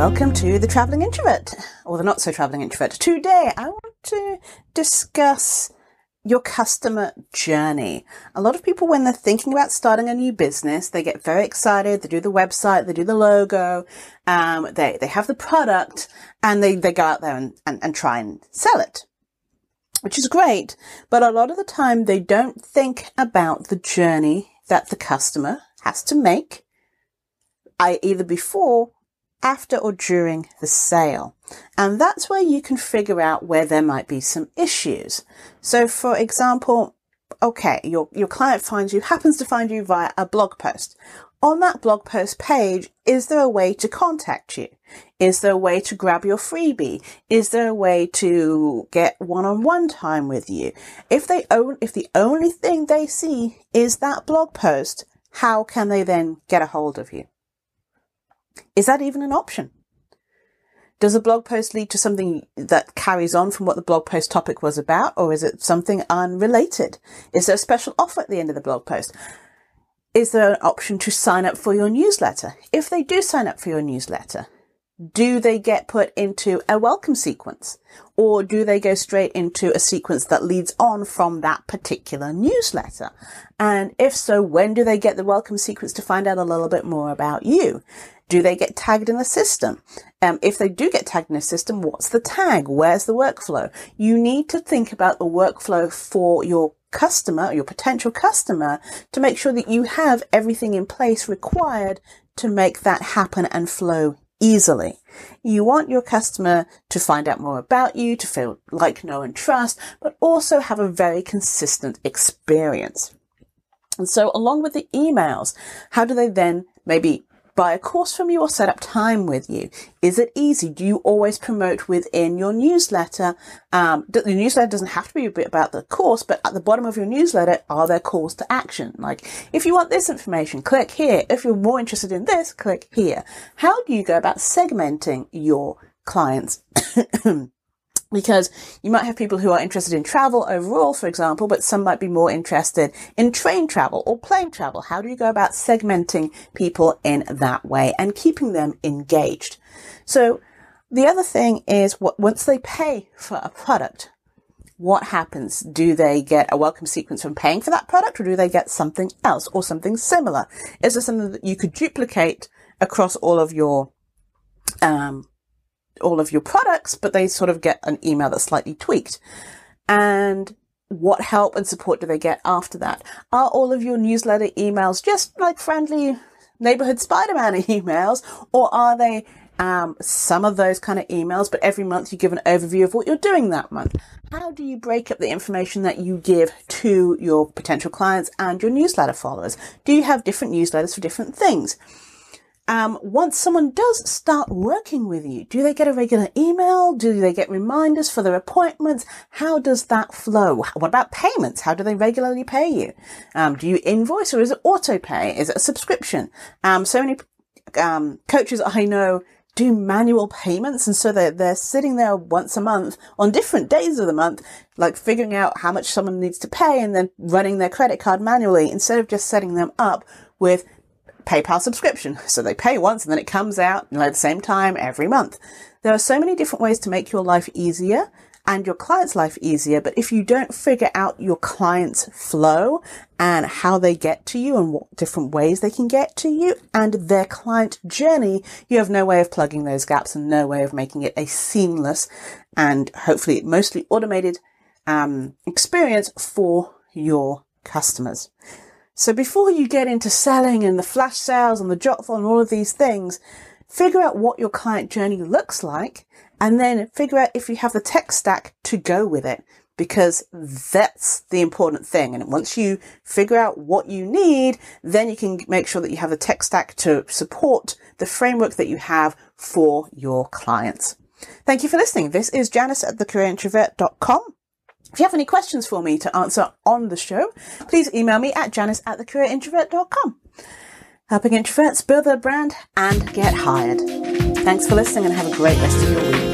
Welcome to the Traveling Introvert, or the Not So Traveling Introvert. Today, I want to discuss your customer journey. A lot of people, when they're thinking about starting a new business, they get very excited. They do the website, they do the logo, they have the product, and they go out there and try and sell it, which is great. But a lot of the time, they don't think about the journey that the customer has to make, either before, after, or during the sale. And that's where you can figure out where there might be some issues. So for example, okay, your client happens to find you via a blog post. On that blog post page, is there a way to contact you? Is there a way to grab your freebie? Is there a way to get one-on-one time with you? If the only thing they see is that blog post, how can they then get a hold of you? Is that even an option? Does a blog post lead to something that carries on from what the blog post topic was about, or is it something unrelated? Is there a special offer at the end of the blog post? Is there an option to sign up for your newsletter? If they do sign up for your newsletter, do they get put into a welcome sequence, or do they go straight into a sequence that leads on from that particular newsletter? And if so, when do they get the welcome sequence to find out a little bit more about you? Do they get tagged in the system? If they do get tagged in the system, what's the tag? Where's the workflow? You need to think about the workflow for your customer, your potential customer, to make sure that you have everything in place required to make that happen and flow easily. You want your customer to find out more about you, to feel like, know, and trust, but also have a very consistent experience. And so along with the emails, how do they then maybe buy a course from you or set up time with you? Is it easy? Do you always promote within your newsletter? The newsletter doesn't have to be a bit about the course, but at the bottom of your newsletter, are there calls to action? Like, if you want this information, click here. If you're more interested in this, click here. How do you go about segmenting your clients? Because you might have people who are interested in travel overall, for example, but some might be more interested in train travel or plane travel. How do you go about segmenting people in that way and keeping them engaged? So the other thing is, once they pay for a product, what happens? Do they get a welcome sequence from paying for that product, or do they get something else or something similar? Is there something that you could duplicate across all of your products, but they sort of get an email that's slightly tweaked? And what help and support do they get after that? Are all of your newsletter emails just like friendly neighborhood Spider-Man emails, or are they some of those kind of emails, but every month you give an overview of what you're doing that month? How do you break up the information that you give to your potential clients and your newsletter followers? Do you have different newsletters for different things? Once someone does start working with you, do they get a regular email? Do they get reminders for their appointments? How does that flow? What about payments? How do they regularly pay you? Do you invoice, or is it auto pay? Is it a subscription? So many coaches I know do manual payments, and so they're sitting there once a month on different days of the month, like figuring out how much someone needs to pay and then running their credit card manually instead of just setting them up with PayPal subscription. So they pay once and then it comes out at the same time every month. There are so many different ways to make your life easier and your client's life easier. But if you don't figure out your client's flow and how they get to you and what different ways they can get to you and their client journey, you have no way of plugging those gaps and no way of making it a seamless and hopefully mostly automated experience for your customers. So before you get into selling and the flash sales and the Jotful and all of these things, figure out what your client journey looks like, and then figure out if you have the tech stack to go with it, because that's the important thing. And once you figure out what you need, then you can make sure that you have the tech stack to support the framework that you have for your clients. Thank you for listening. This is Janice at thecareerintrovert.com. If you have any questions for me to answer on the show, please email me at janice@thecareerintrovert.com. Helping introverts build their brand and get hired. Thanks for listening and have a great rest of your week.